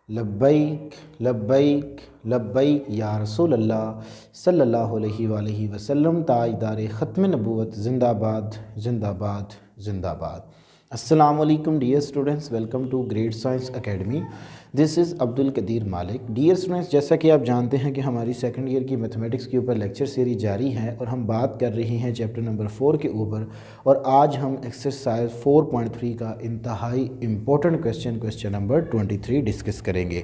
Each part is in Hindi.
लब्बैक लब्बैक लब्बैक या रसूल अल्लाह सल्लल्लाहु अलैहि वसल्लम। ताजदार ख़त्म नबूवत ज़िंदाबाद ज़िंदाबाद ज़िंदाबाद। अस्सलामु अलैकुम dear students, welcome to great science academy. This is Abdul Qadeer Malik. Dear students, जैसा कि आप जानते हैं कि हमारी सेकंड ईयर की मैथमेटिक्स के ऊपर लेक्चर सीरीज जारी है और हम बात कर रहे हैं चैप्टर नंबर 4 के ऊपर। और आज हम एक्सरसाइज 4.3 का इंतहाई इम्पोर्टेंट क्वेश्चन नंबर 23 डिस्कस करेंगे।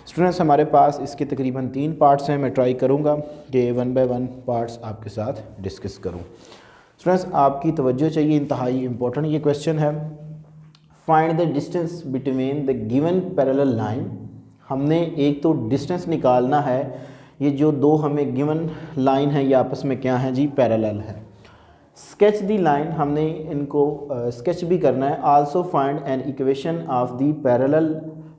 स्टूडेंट्स, हमारे पास इसके तकरीबन 3 पार्ट्स हैं। मैं ट्राई करूँगा कि 1 बाय 1 पार्ट्स आपके साथ डिस्कस करूँ। स्टूडेंट्स, आपकी तवज्जो चाहिए, इंतहाई इम्पोर्टेंट ये क्वेश्चन है। Find the distance between the given parallel line. हमने एक तो डिस्टेंस निकालना है, ये जो दो हमें गिवन लाइन है ये आपस में क्या है जी, पैरेलल है। स्केच दी लाइन, हमने इनको स्केच भी करना है। Also find an equation of the parallel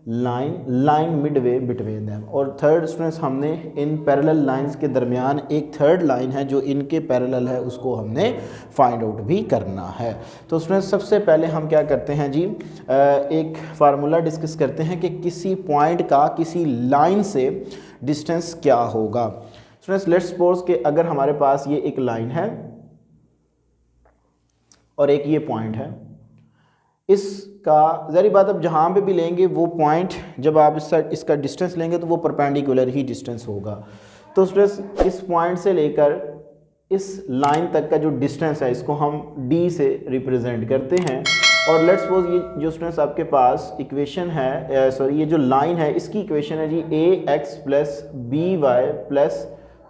line Midway between them. और थर्ड स्टूडेंट्स, हमने इन पैरेलल लाइंस के दरमियान एक थर्ड लाइन है जो इनके पैरेलल है, उसको हमने फाइंड आउट भी करना है। तो स्टूडेंट्स, सबसे पहले हम क्या करते हैं जी, एक फार्मूला डिस्कस करते हैं कि किसी पॉइंट का किसी लाइन से डिस्टेंस क्या होगा। स्टूडेंट्स, लेट्स सपोज कि अगर हमारे पास ये एक लाइन है और एक ये पॉइंट है, इसका ज़ाहिर बात अब जहाँ पे भी लेंगे वो पॉइंट, जब आप इसका डिस्टेंस लेंगे तो वो परपेंडिकुलर ही डिस्टेंस होगा। तो स्टूडेंट्स, इस पॉइंट से लेकर इस लाइन तक का जो डिस्टेंस है इसको हम d से रिप्रेजेंट करते हैं। और लेट्स सपोज ये जो स्टूडेंट्स आपके पास इक्वेशन है, सॉरी ये जो लाइन है इसकी इक्वेशन है जी ax plus B Y plus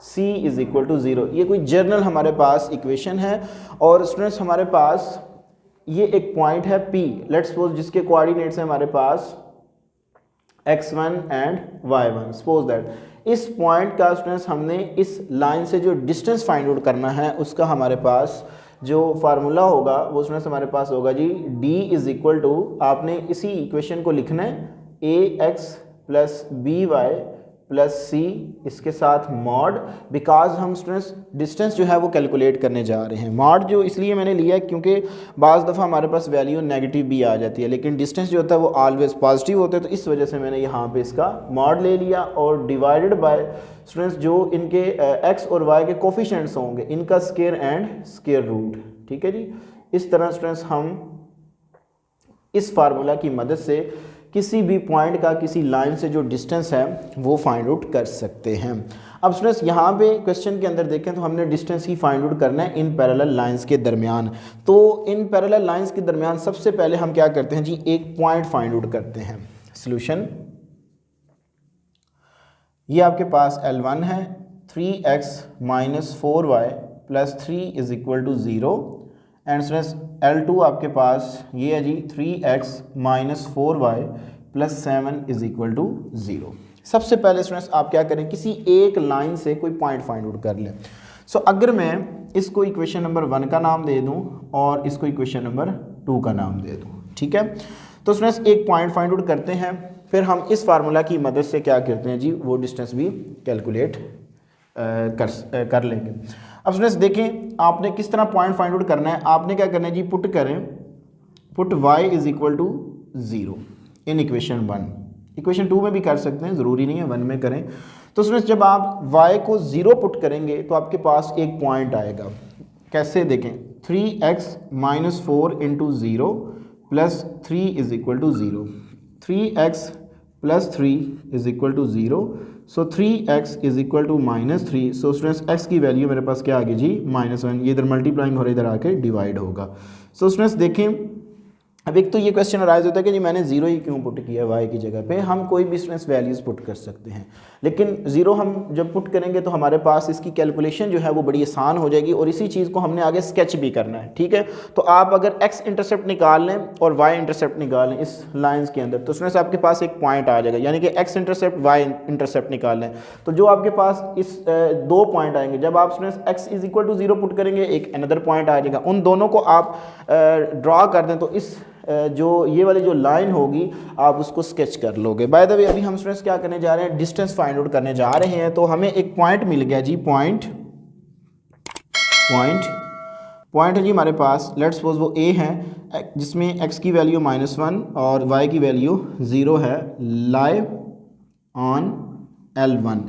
c is equal to 0। ये कोई जर्नल हमारे पास इक्वेशन है। और स्टूडेंट्स, हमारे पास ये एक पॉइंट है P, लेट्स सपोज जिसके कोऑर्डिनेट्स हैं हमारे पास x1 and y1। Suppose that इस पॉइंट का स्टूडेंट्स हमने इस लाइन से जो डिस्टेंस फाइंड आउट करना है उसका हमारे पास जो फार्मूला होगा वो स्टूडेंट्स हमारे पास होगा जी d इज़ इक्वल टू, आपने इसी इक्वेशन को लिखना है ax plus B Y plus c, इसके साथ मॉड, बिकॉज हम स्टूडेंट्स डिस्टेंस जो है वो कैलकुलेट करने जा रहे हैं। मॉड जो इसलिए मैंने लिया है क्योंकि बाज़ दफ़ा हमारे पास वैल्यू नेगेटिव भी आ जाती है, लेकिन डिस्टेंस जो होता है वो ऑलवेज पॉजिटिव होता है, तो इस वजह से मैंने यहाँ पे इसका मॉड ले लिया। और डिवाइडेड बाय स्टूडेंट्स जो इनके एक्स और वाई के कोफिशिएंट्स होंगे इनका स्क्वायर एंड स्क्वायर रूट। ठीक है जी। इस तरह स्टूडेंट्स हम इस फार्मूला की मदद से किसी भी पॉइंट का किसी लाइन से जो डिस्टेंस है वो फाइंड आउट कर सकते हैं। अब स्टूडेंट्स, यहाँ पे क्वेश्चन के अंदर देखें तो हमने डिस्टेंस ही फाइंड आउट करना है इन पैरेलल लाइंस के दरमियान। तो इन पैरेलल लाइंस के दरमियान सबसे पहले हम क्या करते हैं जी, एक पॉइंट फाइंड आउट करते हैं। सॉल्यूशन, ये आपके पास L1 है, 3x minus 4y plus 3 is equal to 0। And students, L2 आपके पास ये है जी 3x minus 4y plus 7 is equal to 0। सबसे पहले स्टूडेंट्स आप क्या करें, किसी एक लाइन से कोई पॉइंट फाइंड आउट कर लें। सो अगर मैं इसको इक्वेशन नंबर 1 का नाम दे दूं और इसको इक्वेशन नंबर 2 का नाम दे दूं, ठीक है। तो स्टूडेंट्स एक पॉइंट फाइंड आउट करते हैं, फिर हम इस फार्मूला की मदद से क्या करते हैं जी, वो डिस्टेंस भी कैलकुलेट कर लेंगे। अब स्टूडेंट्स देखें आपने किस तरह पॉइंट फाइंड आउट करना है। आपने क्या करना है जी, पुट करें, put y is equal to 0 in equation 1। Equation 2 में भी कर सकते हैं, ज़रूरी नहीं है 1 में करें। तो स्टूडेंट्स जब आप y को 0 पुट करेंगे तो आपके पास एक पॉइंट आएगा। कैसे देखें, 3x minus 4 into 0 plus 3 is equal to 0। 3x plus 3 is equal to 0। So 3x is equal to minus 3। So students x की वैल्यू मेरे पास क्या आ गई जी, -1। ये इधर मल्टीप्लाइंग हो रहा है, इधर आके डिवाइड होगा। सो स्टूडेंट्स देखें, अब एक तो ये क्वेश्चन अराइज होता है कि जी मैंने 0 ही क्यों पुट किया y की जगह पे। हम कोई भी स्टूडेंट्स वैल्यूज़ पुट कर सकते हैं, लेकिन 0 हम जब पुट करेंगे तो हमारे पास इसकी कैलकुलेशन जो है वो बड़ी आसान हो जाएगी और इसी चीज़ को हमने आगे स्केच भी करना है। ठीक है, तो आप अगर x इंटरसेप्ट निकाल लें और y इंटरसेप्ट निकाल लें इस लाइन्स के अंदर, तो स्टूडेंट्स आपके पास एक पॉइंट आ जाएगा, यानी कि x इंटरसेप्ट y इंटरसेप्ट निकाल लें तो जो आपके पास इस 2 पॉइंट आएंगे। जब आप students x is equal to 0 put करेंगे एक अनदर पॉइंट आ जाएगा, उन दोनों को आप ड्रा कर दें तो इस जो ये वाली जो लाइन होगी आप उसको स्केच कर लोगे। बाय द वे अभी हम स्टूडेंट्स क्या करने जा रहे हैं, डिस्टेंस फाइंड आउट करने जा रहे हैं। तो हमें एक पॉइंट मिल गया जी, पॉइंट है जी हमारे पास। लेट्स सपोज वो a है जिसमें x की वैल्यू -1 और y की वैल्यू 0 है। Lie on L1।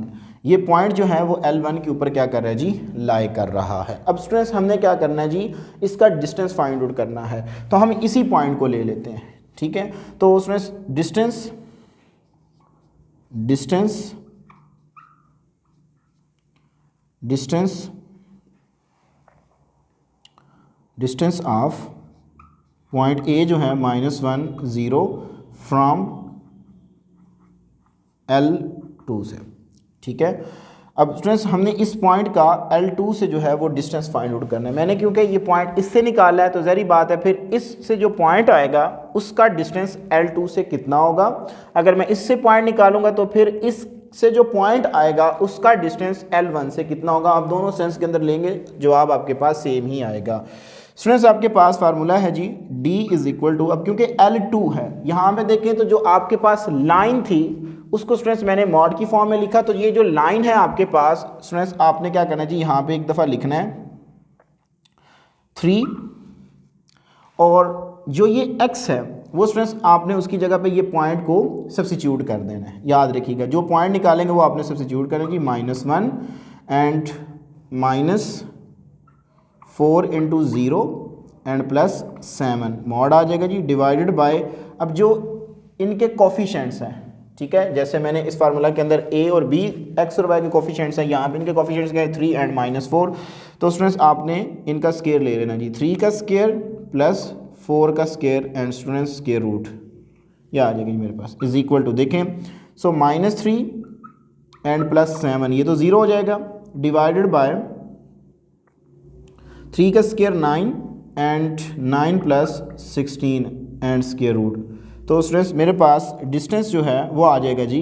ये पॉइंट जो है वो L1 के ऊपर क्या कर रहा है जी, लाई कर रहा है। अब स्टूडेंट्स हमने क्या करना है जी, इसका डिस्टेंस फाइंड आउट करना है, तो हम इसी पॉइंट को ले लेते हैं, ठीक है। तो students distance distance distance distance of point A जो है -1 0 फ्रॉम L2 से, ठीक है। अब स्टूडेंट्स हमने इस पॉइंट का L2 से जो है वो डिस्टेंस फाइंड आउट करना है। मैंने क्योंकि ये पॉइंट इससे निकाला है तो ज़ाहिर बात है फिर इससे जो पॉइंट आएगा उसका डिस्टेंस L2 से कितना होगा। अगर मैं इससे पॉइंट निकालूंगा तो फिर इससे जो पॉइंट आएगा उसका डिस्टेंस L1 से कितना होगा। आप दोनों सेंस के अंदर लेंगे, जवाब आपके पास सेम ही आएगा। स्टूडेंट्स आपके पास फार्मूला है जी D इज इक्वल टू, अब क्योंकि L2 है यहाँ पे देखें तो जो आपके पास लाइन थी उसको स्टूडेंट्स मैंने मॉड की फॉर्म में लिखा, तो ये जो लाइन है आपके पास स्टूडेंट्स आपने क्या करना है जी, यहाँ पे एक दफ़ा लिखना है 3 और जो ये x है वो स्टूडेंट्स आपने उसकी जगह पे ये पॉइंट को सब्स्टिट्यूट कर देना है। याद रखिएगा जो पॉइंट निकालेंगे वो आपने सब्स्टिट्यूट करना है जी, -1 एंड -4 इंटू 0 एंड +7 मॉड आ जाएगा जी, डिवाइडेड बाय अब जो इनके कोफिशिएंट्स हैं, ठीक है। जैसे मैंने इस फार्मूला के अंदर a और b x और y के कोफिशिएंट्स हैं, यहाँ पे इनके कोफिशिएंट्स क्या है 3 एंड -4। तो स्टूडेंट्स आपने इनका स्क्वायर ले लेना जी, 3 का स्क्वायर प्लस 4 का square and students square root, यह आ जाएगी मेरे पास इज इक्वल टू, देखें सो -3 एंड +7 ये तो 0 हो जाएगा, डिवाइडेड बाय 3 का square 9 and 9 + 16 and square root. तो स्टूडेंट्स मेरे पास डिस्टेंस जो है वो आ जाएगा जी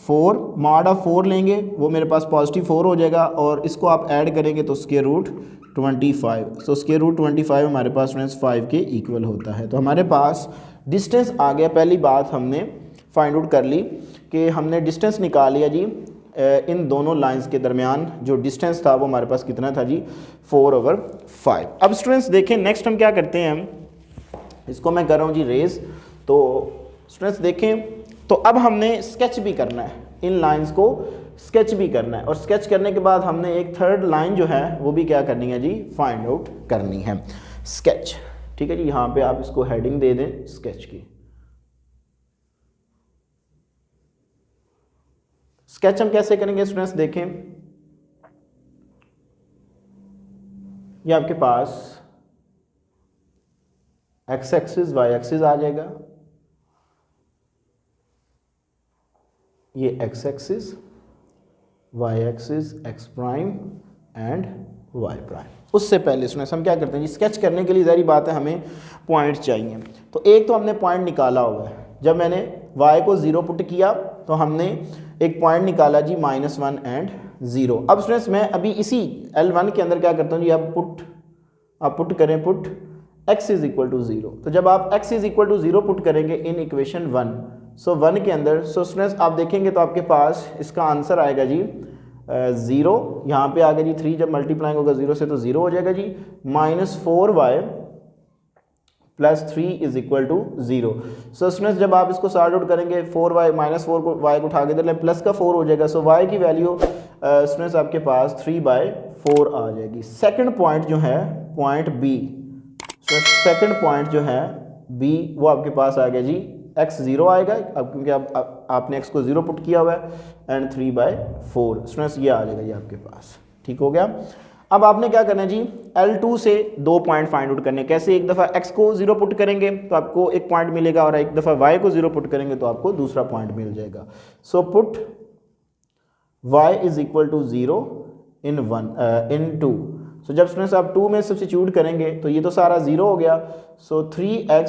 4, मॉड ऑफ 4 लेंगे वो मेरे पास +4 हो जाएगा और इसको आप ऐड करेंगे तो स्क्वायर रूट 25। तो स्क्वायर रूट 25 हमारे पास स्टूडेंट्स 5 के इक्वल होता है। तो हमारे पास डिस्टेंस आ गया। पहली बात हमने फाइंड आउट कर ली कि हमने डिस्टेंस निकाल लिया जी, इन दोनों लाइंस के दरमियान जो डिस्टेंस था वो हमारे पास कितना था जी 4/5। अब स्टूडेंट्स देखें नेक्स्ट हम क्या करते हैं, इसको मैं कर रहा हूँ जी रेज। तो स्टूडेंट्स देखें तो अब हमने स्केच भी करना है, इन लाइंस को स्केच भी करना है और स्केच करने के बाद हमने एक थर्ड लाइन जो है वो भी क्या करनी है जी फाइंड आउट करनी है, स्केच, ठीक है जी। यहाँ पे आप इसको हेडिंग दे दें स्केच की। स्केच हम कैसे करेंगे स्टूडेंट्स देखें, ये आपके पास x एक्सिस y एक्सिस आ जाएगा, ये x axis y axis x prime and y prime. उससे पहले स्टूडेंट्स हम क्या करते हैं जी, स्केच करने के लिए ज़ाहिर बात है हमें पॉइंट चाहिए। तो एक तो हमने पॉइंट निकाला हुआ है, जब मैंने y को 0 पुट किया तो हमने एक पॉइंट निकाला जी -1 एंड 0। अब स्टूडेंट्स मैं अभी इसी L1 के अंदर क्या करता हूँ जी, आप पुट करें put x is equal to 0। तो जब आप x is equal to 0 put करेंगे इन इक्वेशन 1, सो 1 के अंदर, सो स्टूडेंट्स आप देखेंगे तो आपके पास इसका आंसर आएगा जी 0, यहाँ पे आ गया जी 3, जब मल्टीप्लाइंग होगा 0 से तो 0 हो जाएगा जी, -4y + 3 is equal to 0। So students जब आप इसको सॉर्ट आउट करेंगे 4y -4 को y को उठा के इधर प्लस का 4 हो जाएगा, सो y की वैल्यू स्टूडेंट्स आपके पास 3/4 आ जाएगी। सेकंड पॉइंट जो है पॉइंट B, तो सेकंड पॉइंट जो है B वो आपके पास आ गया जी x 0 आएगा, अब क्योंकि आपने x को 0 पुट किया हुआ है एंड 3/4 स्टूडेंट्स ये आ जाएगा ये आपके पास, ठीक हो गया। अब आपने क्या करना है जी, L2 से 2 पॉइंट फाइंड आउट करने। कैसे, एक दफ़ा x को 0 पुट करेंगे तो आपको एक पॉइंट मिलेगा और एक दफ़ा y को 0 पुट करेंगे तो आपको दूसरा पॉइंट मिल जाएगा। So put y is equal to 0 in 2। So जब स्टूडेंट्स आप 2 में सब्स्टिट्यूट करेंगे तो ये तो सारा 0 हो गया, so 3x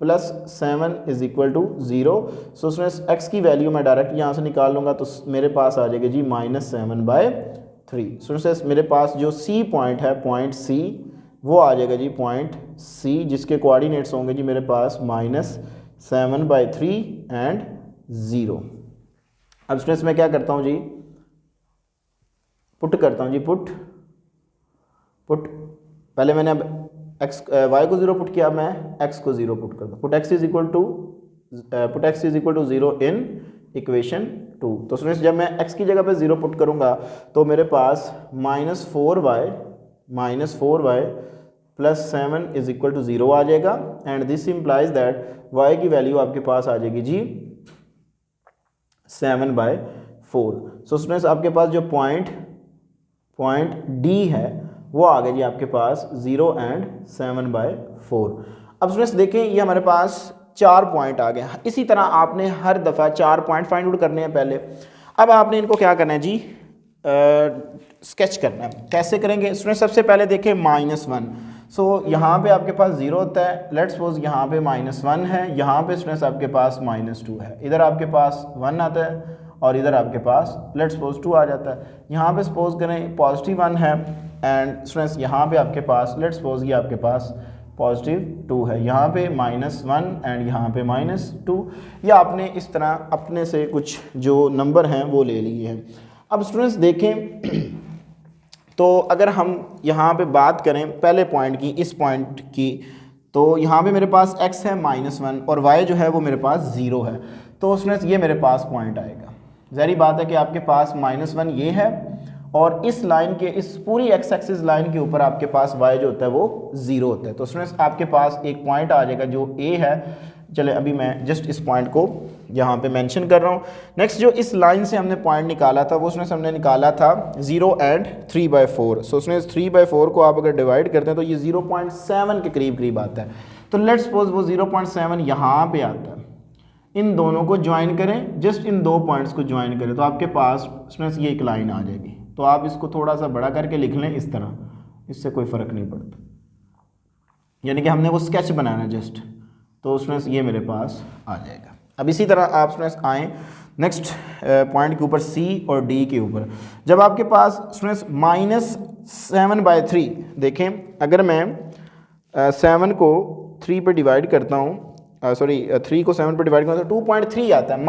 + 7 is equal to 0। So students x की वैल्यू मैं डायरेक्ट यहाँ से निकाल लूँगा तो मेरे पास आ जाएगा जी -7/3। स्टूडेंट्स मेरे पास जो C पॉइंट है, पॉइंट C वो आ जाएगा जी पॉइंट C, जिसके कोऑर्डिनेट्स होंगे जी मेरे पास -7/3 एंड 0। अब स्टूडेंट्स मैं क्या करता हूँ जी, पुट करता हूँ जी, पुट पहले मैंने अब y को 0 पुट किया, मैं x को 0 पुट करता हूँ। Put x is equal to 0 in equation 2। तो स्टूडेंट्स जब मैं x की जगह पे 0 पुट करूँगा तो मेरे पास -4y plus 7 is equal to 0 आ जाएगा and this implies that y की वैल्यू आपके पास आ जाएगी जी 7/4। सो स्टूडेंट्स आपके पास जो पॉइंट D है वो आ गया जी आपके पास 0 एंड 7/4। अब स्टूडेंट्स देखें ये हमारे पास 4 पॉइंट आ गए। इसी तरह आपने हर दफ़ा 4 पॉइंट फाइंड आउट करने हैं पहले। अब आपने इनको क्या करना है जी स्केच करना है। कैसे करेंगे स्टूडेंट? सबसे पहले देखें -1। सो यहाँ पे आपके पास 0 होता है। लेट्स सपोज यहाँ पे -1 है, यहाँ पे स्टूडेंट्स आपके पास -2 है, इधर आपके पास 1 आता है और इधर आपके पास लेट्स सपोज 2 आ जाता है। यहाँ पे सपोज करें +1 है एंड स्टूडेंट्स यहाँ पे आपके पास लेट्स सपोज ये आपके पास +2 है, यहाँ पे -1 एंड यहाँ पे -2। या आपने इस तरह अपने से कुछ जो नंबर हैं वो ले लिए हैं। अब स्टूडेंट्स देखें तो अगर हम यहाँ पे बात करें पहले पॉइंट की, इस पॉइंट की, तो यहाँ पे मेरे पास x है -1 और y जो है वो मेरे पास 0 है। तो स्टूडेंट्स ये मेरे पास पॉइंट आएगा। ज़ाहिर बात है कि आपके पास -1 ये है और इस लाइन के इस पूरी x एक्सिस लाइन के ऊपर आपके पास y जो होता है वो 0 होता है। तो स्टूडेंट्स आपके पास एक पॉइंट आ जाएगा जो a है। चले अभी मैं जस्ट इस पॉइंट को यहाँ पे मेंशन कर रहा हूँ। नेक्स्ट जो इस लाइन से हमने पॉइंट निकाला था वो स्टूडेंट्स हमने निकाला था 0 एंड 3/4। सो स्टूडेंट्स 3/4 को आप अगर डिवाइड करते हैं तो ये 0.7 के करीब आता है। तो लेट्स सपोज वो 0.7 यहाँ पे आता है। इन दोनों को ज्वाइन करें, जस्ट इन दो पॉइंट्स को ज्वाइन करें तो आपके पास स्टूडेंट्स ये एक लाइन आ जाएगी। तो आप इसको थोड़ा सा बड़ा करके लिख लें इस तरह, इससे कोई फ़र्क नहीं पड़ता, यानी कि हमने वो स्केच बनाना जस्ट। तो स्टूडेंट्स ये मेरे पास आ जाएगा। अब इसी तरह आप स्टूडेंट्स आएँ नेक्स्ट पॉइंट के ऊपर C और D के ऊपर। जब आपके पास स्टूडेंट्स -7/3 देखें, अगर मैं 7 को 3 पे डिवाइड करता हूँ, 3 को 7 पे डिवाइड करता हूँ तो 2.3 आता है,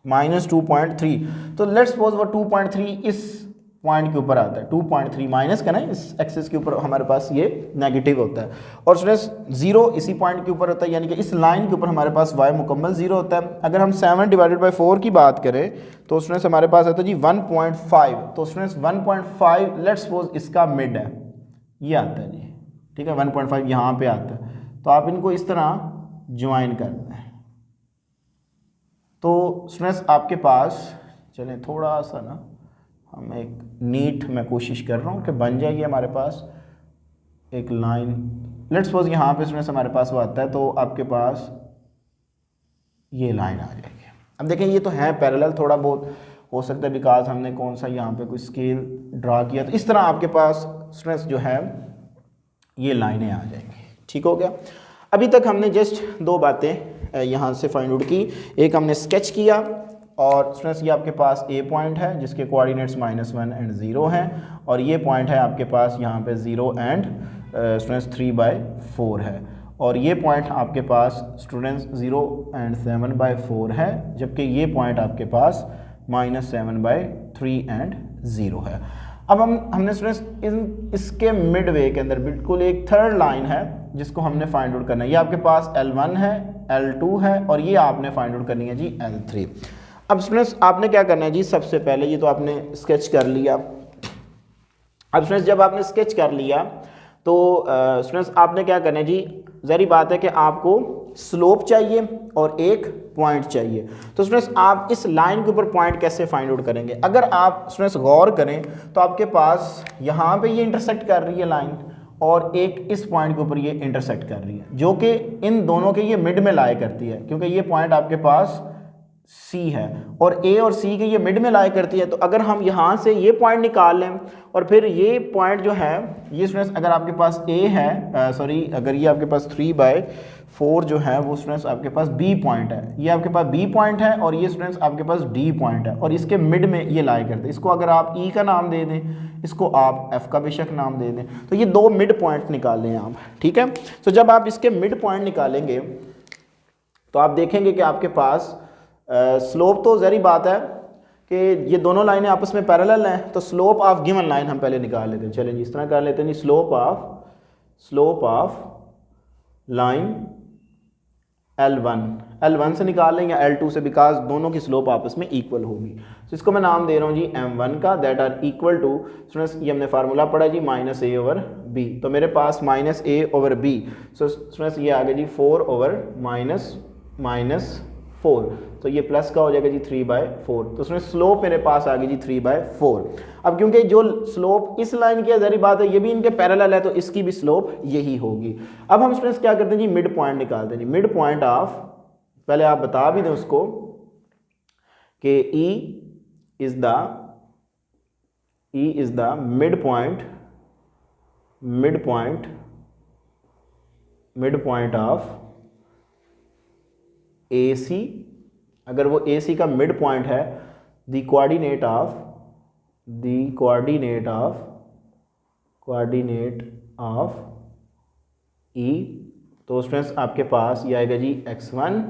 -2.3। तो लेट्स सपोज वो 2.3 इस पॉइंट के ऊपर आता है। 2.3 माइनस का ना इस एक्सिस के ऊपर हमारे पास ये नेगेटिव होता है और स्टूडेंट्स 0 इसी पॉइंट के ऊपर होता है, यानी कि इस लाइन के ऊपर हमारे पास y मुकम्मल 0 होता है। अगर हम 7/4 की बात करें तो स्टूडेंट्स हमारे पास आता है जी 1.5। तो स्टूडेंट्स 1.5 लेट्स सपोज इसका मिड है, ये आता है जी, ठीक है, 1.5 यहाँ पे आता है। तो आप इनको इस तरह ज्वाइन करते हैं तो स्टूडेंट्स आपके पास चलें थोड़ा सा ना हम एक नीट मैं कोशिश कर रहा हूँ कि बन जाएगी हमारे पास एक लाइन। लेट्स सपोज यहाँ पे स्टूडेंट्स हमारे पास वो आता है तो आपके पास ये लाइन आ जाएगी। अब देखें ये तो है पैरेलल, थोड़ा बहुत हो सकता है बिकॉज हमने कौन सा यहाँ पे कोई स्केल ड्रा किया, तो इस तरह आपके पास स्टूडेंट्स जो है ये लाइनें आ जाएंगी। ठीक हो गया। अभी तक हमने जस्ट दो बातें यहाँ से फाइंड आउट की। एक हमने स्केच किया और स्टूडेंट्स ये आपके पास ए पॉइंट है जिसके कोऑर्डिनेट्स -1 एंड 0 हैं और ये पॉइंट है आपके पास यहाँ पे 0 एंड स्टूडेंट्स 3/4 है और ये पॉइंट आपके पास स्टूडेंट्स 0 एंड 7/4 है, जबकि ये पॉइंट आपके पास -7/3 एंड 0 है। अब हमने स्टूडेंट्स इसके मिड वे के अंदर बिल्कुल एक थर्ड लाइन है जिसको हमने फाइंड आउट करना है। ये आपके पास L1 है, L2 है और ये आपने फाइंड आउट करनी है जी L3। अब स्टूडेंट्स आपने क्या करना है जी, सबसे पहले ये तो आपने स्केच कर लिया। अब स्टूडेंट्स जब आपने स्केच कर लिया तो स्टूडेंट्स आपने क्या करना है जी, ज़ाहिर बात है कि आपको स्लोप चाहिए और एक पॉइंट चाहिए। तो स्टूडेंट्स आप इस लाइन के ऊपर पॉइंट कैसे फाइंड आउट करेंगे? अगर आप स्टूडेंट्स गौर करें तो आपके पास यहाँ पे ये इंटरसेक्ट कर रही है लाइन और एक इस पॉइंट के ऊपर ये इंटरसेक्ट कर रही है, जो कि इन दोनों के ये मिड में लाए करती है, क्योंकि ये पॉइंट आपके पास C है और A और C के ये मिड में लाए करती है। तो अगर हम यहाँ से ये पॉइंट निकाल लें और फिर ये पॉइंट जो है ये स्टूडेंट्स अगर आपके पास A है अगर ये आपके पास 3/4 जो है वो स्टूडेंट्स आपके पास B पॉइंट है, ये आपके पास B पॉइंट है और ये स्टूडेंट्स आपके पास D पॉइंट है और इसके मिड में ये लाए करते हैं। इसको अगर आप E का नाम दे दें, इसको आप F का बेशक नाम दे दें, तो ये दो मिड पॉइंट निकाल लें आप। ठीक है, तो जब आप इसके मिड पॉइंट निकालेंगे तो आप देखेंगे कि आपके पास स्लोप तो ज़ाहिर बात है कि ये दोनों लाइनें आपस में पैरेलल हैं, तो स्लोप ऑफ गिवन लाइन हम पहले निकाल लेते हैं। चलें जी इस तरह कर लेते हैं जी, स्लोप ऑफ लाइन L1 से निकाल लें या L2 से, बिकॉज दोनों की स्लोप आपस में इक्वल होगी। तो इसको मैं नाम दे रहा हूँ जी M1 का, that are equal to, students ये हमने फार्मूला पढ़ा जी -a/b, तो मेरे पास -a/b, सो स्टूडेंट्स ये आ गया जी 4/-4, तो ये प्लस का हो जाएगा जी 3/4, तो उसमें स्लोप मेरे पास आ गई जी 3/4। अब क्योंकि जो स्लोप इस लाइन की ज़ाहिर बात है ये भी इनके पैरेलल है, तो इसकी भी स्लोप यही होगी। अब हम स्टूडेंट्स क्या करते हैं जी, मिड पॉइंट निकालते हैं जी। मिड पॉइंट ऑफ, पहले आप बता भी दें उसको कि E is the mid point of AC। अगर वो AC का मिड पॉइंट है, द कोऑर्डिनेट ऑफ E, तो स्टूडेंट्स आपके पास ये आएगा जी x1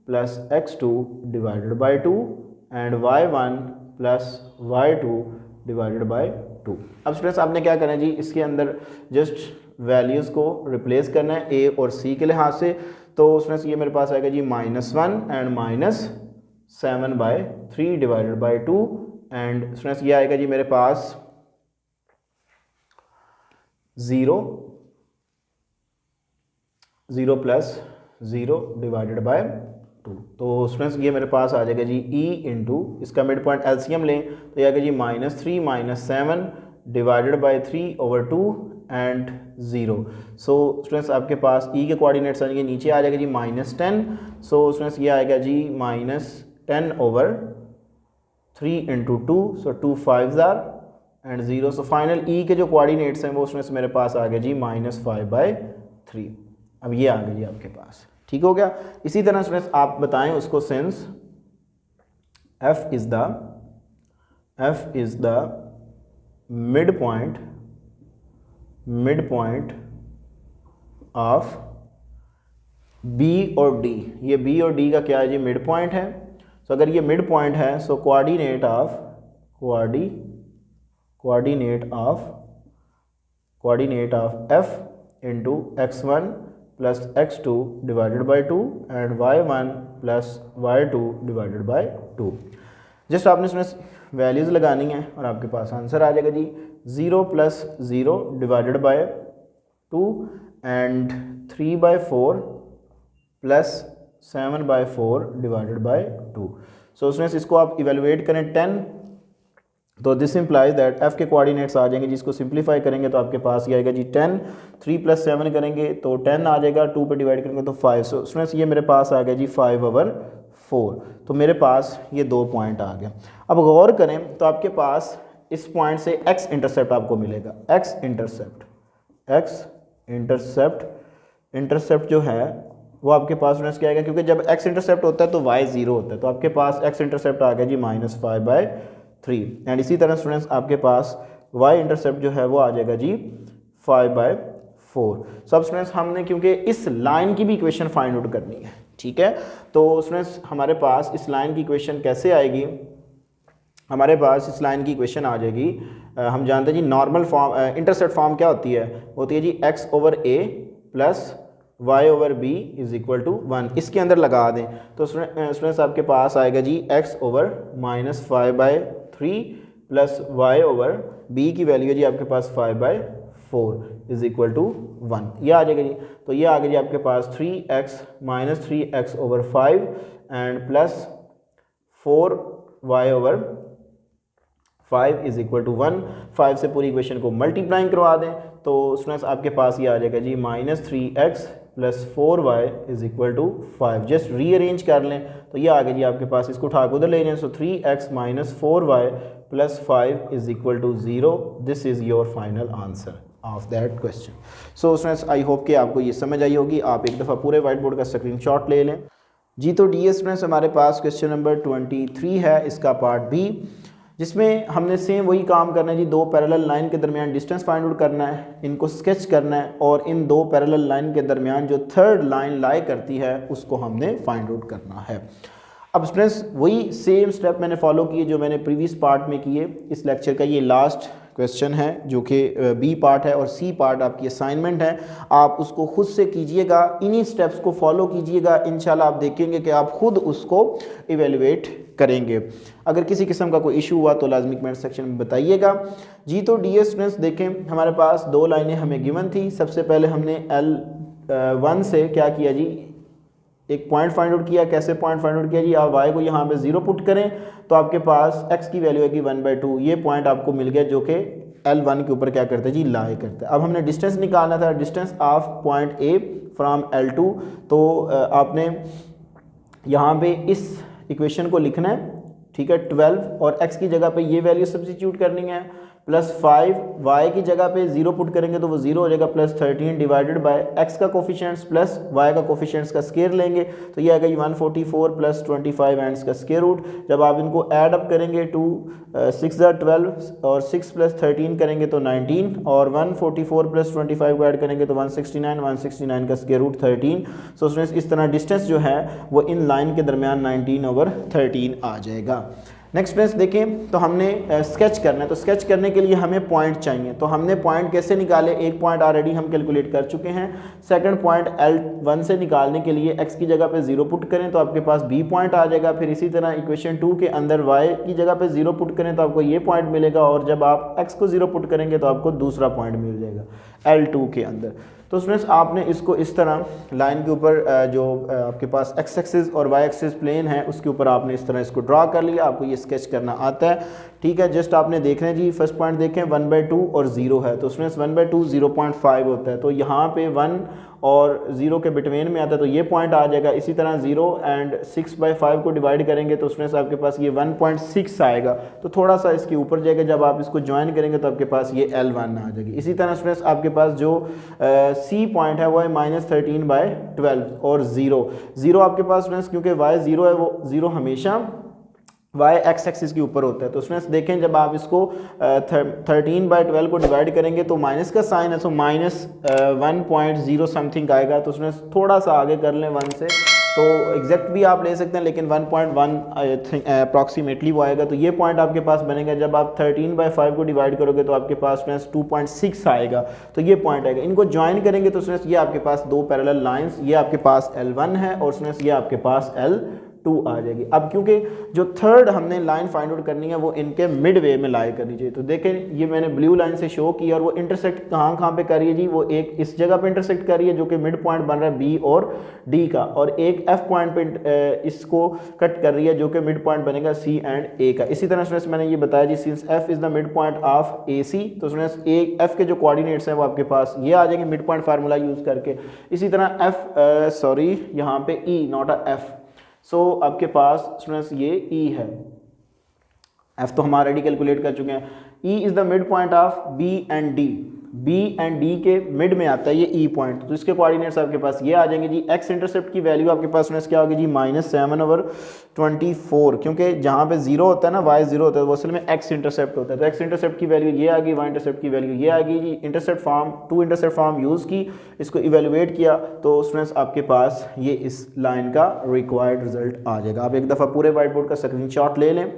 plus x2 divided by 2 and y1 plus y2 divided by 2। अब स्टूडेंट्स आपने क्या करना है जी, इसके अंदर जस्ट वैल्यूज़ को रिप्लेस करना है A और C के लिहाज से। तो स्टूडेंट्स ये मेरे पास आएगा जी -1 and -7/3 divided by 2 and students ये आएगा जी मेरे पास 0 प्लस 0 डिवाइडेड बाय 2। तो स्टूडेंट्स ये मेरे पास आ जाएगा जी E इंटू, इसका मिड पॉइंट एलसीएम लें तो ये आएगा जी -3 - 7 divided by 3/2 and 0। So students आपके पास E के कोऑर्डिनेट्स आ जाएंगे, नीचे आ जाएगा जी -10। सो स्टूडेंट्स ये आएगा जी -10/3 into 2, so 2 5s and 0। So final E के जो कोऑर्डिनेट्स हैं वो स्टूडेंट्स मेरे पास आ गए जी -5/3। अब ये आ गया जी आपके पास, ठीक हो गया। इसी तरह स्टूडेंट्स आप बताएं उसको, since F is the mid point of B और D, ये B और D का क्या है जी, मिड पॉइंट है। सो अगर ये मिड पॉइंट है, so coordinate of F into x1 plus x2 divided by 2 and y1 plus y2 divided by 2। Just आपने इसमें वैल्यूज़ लगानी है और आपके पास आंसर आ जाएगा जी 0 plus 0 divided by 2 and 3/4 plus 7/4 divided by 2। सो उसमें इसको आप इवेलुएट करें 10, तो दिस इम्प्लाइज दैट F के कोऑर्डिनेट्स आ जाएंगे, जिसको सिंप्लीफाई करेंगे तो आपके पास ये आएगा जी 10, 3 + 7 करेंगे तो 10 आ जाएगा, 2 पे डिवाइड करेंगे तो 5। सो स्टूडेंट्स ये मेरे पास आ गया जी 5/4। तो मेरे पास ये 2 पॉइंट आ गया। अब गौर करें तो आपके पास इस पॉइंट से x इंटरसेप्ट आपको मिलेगा, x इंटरसेप्ट जो है वो आपके पास स्टूडेंट्स क्या आएगा, क्योंकि जब x इंटरसेप्ट होता है तो y 0 होता है, तो आपके पास x इंटरसेप्ट आ गया जी -5/3 एंड इसी तरह स्टूडेंट्स आपके पास y इंटरसेप्ट जो है वो आ जाएगा जी 5/4। सब स्टूडेंट्स हमने क्योंकि इस लाइन की भी इक्वेशन फाइंड आउट करनी है, ठीक है। तो स्टूडेंट्स हमारे पास इस लाइन की इक्वेशन कैसे आएगी, हमारे पास इस लाइन की इक्वेशन आ जाएगी, हम जानते हैं जी नॉर्मल फॉर्म, इंटरसेप्ट फॉर्म क्या होती है जी x/a plus y/b is equal to 1, इसके अंदर लगा दें तो स्टूडेंट्स आपके पास आएगा जी x/-5/3 प्लस y/b की वैल्यू है जी आपके पास 5/4 इज इक्वल टू 1, ये आ जाएगा जी। तो ये आ गया जी आपके पास 3x - 3x/5 and plus 4y/5 is equal to 1। 5 से पूरी इक्वेशन को मल्टीप्लाइंग करवा दें तो स्टूडेंट्स आपके पास ये आ जाएगा जी -3x plus 4y is equal to 5। Just rearrange कर लें तो ये आ गया जी आपके पास, इसको उठा के उधर ले जाएं, so 3x - 4y plus 5 is equal to 0। This is your final answer of that question. So students I hope कि आपको ये समझ आई होगी। आप एक दफ़ा पूरे वाइट बोर्ड का स्क्रीनशॉट ले लें जी। तो डियर स्टूडेंट्स हमारे पास क्वेश्चन नंबर 23 है, इसका पार्ट बी, जिसमें हमने सेम वही काम करना है जी, 2 पैरेलल लाइन के दरमियान डिस्टेंस फाइंड आउट करना है, इनको स्केच करना है और इन 2 पैरेलल लाइन के दरमियान जो थर्ड लाइन लाई करती है उसको हमने फाइंड आउट करना है। अब स्टूडेंट्स वही सेम स्टेप मैंने फॉलो किए जो मैंने प्रीवियस पार्ट में किए। इस लेक्चर का ये लास्ट क्वेश्चन है जो कि बी पार्ट है और सी पार्ट आपकी असाइनमेंट है। आप उसको खुद से कीजिएगा, इन्हीं स्टेप्स को फॉलो कीजिएगा, इंशाल्लाह आप देखेंगे कि आप खुद उसको इवेलुएट करेंगे। अगर किसी किस्म का कोई इशू हुआ तो लाजमी कमेंट सेक्शन में बताइएगा जी। तो डियर स्टूडेंट्स देखें, हमारे पास 2 लाइनें हमें गिवन थी। सबसे पहले हमने L1 से क्या किया जी, एक पॉइंट फाइंड आउट किया। कैसे पॉइंट फाइंड आउट किया जी, आप y को यहाँ पे 0 पुट करें तो आपके पास x की वैल्यू आएगी 1/2। ये पॉइंट आपको मिल गया जो कि L1 के ऊपर क्या करते हैं जी, लाई करते हैं। अब हमने डिस्टेंस निकालना था, distance of point A from L2। तो आपने यहाँ पे इस इक्वेशन को लिखना है, ठीक है। 12 और x की जगह पे ये वैल्यू सब्स्टिट्यूट करनी है, +5 y की जगह पे 0 पुट करेंगे तो वो 0 हो जाएगा, +13 डिवाइडेड बाय x का कोफिशिएंट्स प्लस y का कोफिशिएंट्स का स्क्वायर लेंगे तो ये आएगा 144 + 25 एंड इसका स्क्वायर रूट। जब आप इनको ऐड अप करेंगे 2 6 12 और 6 + 13 करेंगे तो 19 और 144 + 25 को ऐड करेंगे तो 169, 169 का स्क्वायर रूट 13। सो स्टूडेंट्स इस तरह डिस्टेंस जो है वो इन लाइन के दरमियान 19/13 आ जाएगा। नेक्स्ट फ्रेंड्स देखें, तो हमने स्केच करना है, तो स्केच करने के लिए हमें पॉइंट चाहिए। तो हमने पॉइंट कैसे निकाले, एक पॉइंट ऑलरेडी हम कैलकुलेट कर चुके हैं। सेकंड पॉइंट L1 से निकालने के लिए x की जगह पे 0 पुट करें तो आपके पास B पॉइंट आ जाएगा। फिर इसी तरह इक्वेशन 2 के अंदर y की जगह पे 0 पुट करें तो आपको ये पॉइंट मिलेगा, और जब आप x को 0 पुट करेंगे तो आपको दूसरा पॉइंट मिल जाएगा L2 के अंदर। तो स्टूडेंट्स आपने इसको इस तरह लाइन के ऊपर जो आपके पास x एक्सिस और y एक्सिस प्लेन है उसके ऊपर आपने इस तरह इसको ड्रा कर लिया। आपको ये स्केच करना आता है, ठीक है। जस्ट आपने देखना है जी, फर्स्ट पॉइंट देखें 1/2 और 0 है तो स्टूडेंट्स 1/2 0.5 होता है, तो यहाँ पे 1 और 0 के बिटवीन में आता है तो ये पॉइंट आ जाएगा। इसी तरह 0 एंड 6/5 को डिवाइड करेंगे तो स्टूडेंट्स आपके पास ये 1.6 आएगा, तो थोड़ा सा इसके ऊपर जाएगा। जब आप इसको ज्वाइन करेंगे तो आपके पास ये L1 आ जाएगी। इसी तरह स्टूडेंट्स आपके पास जो C पॉइंट है वो है -13/12 और 0 आपके पास स्टूडेंट्स, क्योंकि y 0 है, वो 0 हमेशा y x एक्सिस के ऊपर होता है। तो स्टूडेंट्स देखें, जब आप इसको 13/12 को डिवाइड करेंगे तो माइनस का साइन है, तो -1.0 समथिंग आएगा। तो स्टूडेंट्स थोड़ा सा आगे कर लें 1 से, तो एग्जैक्ट भी आप ले सकते हैं लेकिन 1.1 अप्रॉक्सीमेटली वो आएगा। तो ये पॉइंट आपके पास बनेगा। जब आप 13/5 को डिवाइड करोगे तो आपके पास स्टूडेंट्स 2.6 आएगा, तो ये पॉइंट आएगा। इनको ज्वाइन करेंगे तो स्टूडेंट्स ये आपके पास 2 पैरेलल लाइंस, ये आपके पास L1 है और स्टूडेंट्स ये आपके पास L2 आ जाएगी। अब क्योंकि जो थर्ड हमने लाइन फाइंड आउट करनी है वो इनके मिड वे में लाई करनी चाहिए। तो देखें, ये मैंने ब्लू लाइन से शो किया और वो इंटरसेक्ट कहाँ पे कर रही है जी, वो एक इस जगह पे इंटरसेक्ट कर रही है जो कि मिड पॉइंट बन रहा है B और D का, और एक F पॉइंट पे इसको कट कर रही है जो कि मिड पॉइंट बनेगा C एंड A का। इसी तरह स्टूडेंट्स मैंने ये बताया जी, since F is the mid point of AC, तो स्टूडेंट्स F के जो कोऑर्डिनेट्स हैं वो आपके पास ये आ जाएंगे मिड पॉइंट फार्मूला यूज करके। इसी तरह यहाँ पे E नॉट अ F, सो आपके पास स्टूडेंट्स ये E है, F तो हम ऑलरेडी कैलकुलेट कर चुके हैं। E is the mid point of B and D के मिड में आता है ये E पॉइंट, तो इसके कोऑर्डिनेट्स आपके पास ये आ जाएंगे जी। X इंटरसेप्ट की वैल्यू आपके पास स्टूडेंट्स क्या होगी जी, -7/24, क्योंकि जहाँ पे 0 होता है ना, y 0 होता है, वो असल में X इंटरसेप्ट होता है। तो X इंटरसेप्ट की वैल्यू ये आ गई, y इंटरसेप्ट की वैल्यू ये आ गई जी। Intercept form 2 intercept form use की, इसको इवेलुएट किया तो स्टूडेंट्स आपके पास ये इस लाइन का रिक्वायर्ड रिजल्ट आ जाएगा। आप एक दफ़ा पूरे वाइट बोर्ड का स्क्रीनशॉट ले लें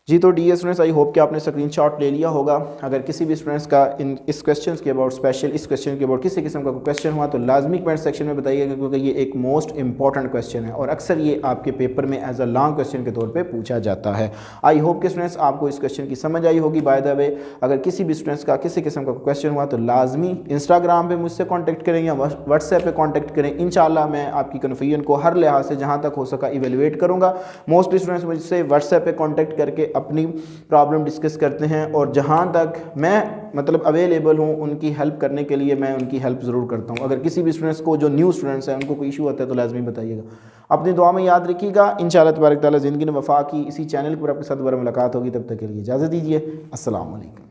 जी। तो डियर स्टूडेंट्स, आई होप कि आपने स्क्रीनशॉट ले लिया होगा। अगर किसी भी स्टूडेंट्स का इस क्वेश्चन के अबाउट, स्पेशल इस क्वेश्चन के अबाउट किसी किस्म का कोई क्वेश्चन हुआ तो लाजमी कमेंट सेक्शन में बताइएगा, क्योंकि ये एक मोस्ट इंपॉर्टेंट क्वेश्चन है और अक्सर ये आपके पेपर में एज अ लॉन्ग क्वेश्चन के तौर पे पूछा जाता है। आई होप कि स्टूडेंट्स आपको इस क्वेश्चन की समझ आई होगी। बाय द वे, अगर किसी भी स्टूडेंट्स का किसी किस्म का क्वेश्चन हुआ तो लाजमी इंस्टाग्राम पर मुझसे कॉन्टैक्ट करें या व्हाट्सएप पर कॉन्टैक्ट करें। इंशाल्लाह मैं आपकी कन्फ्यूजन को हर लिहाज से जहाँ तक हो सका इवेलुएट करूँगा। मोस्टली स्टूडेंट्स मुझसे व्हाट्सएप पर कॉन्टैक्ट करके अपनी प्रॉब्लम डिस्कस करते हैं, और जहाँ तक मैं मतलब अवेलेबल हूँ उनकी हेल्प करने के लिए मैं उनकी हेल्प ज़रूर करता हूँ। अगर किसी भी स्टूडेंट्स को, जो न्यू स्टूडेंट्स हैं, उनको कोई इशू होता है तो लाजमी बताइएगा। अपनी दुआ में याद रखिएगा। इंशाअल्लाह तबारक तआला ज़िंदगी में वफ़ा की इसी चैनल पर आपके साथ दोबारा मुलाकात होगी। तब तक के लिए इजाज़त दीजिए। अस्सलाम वालेकुम।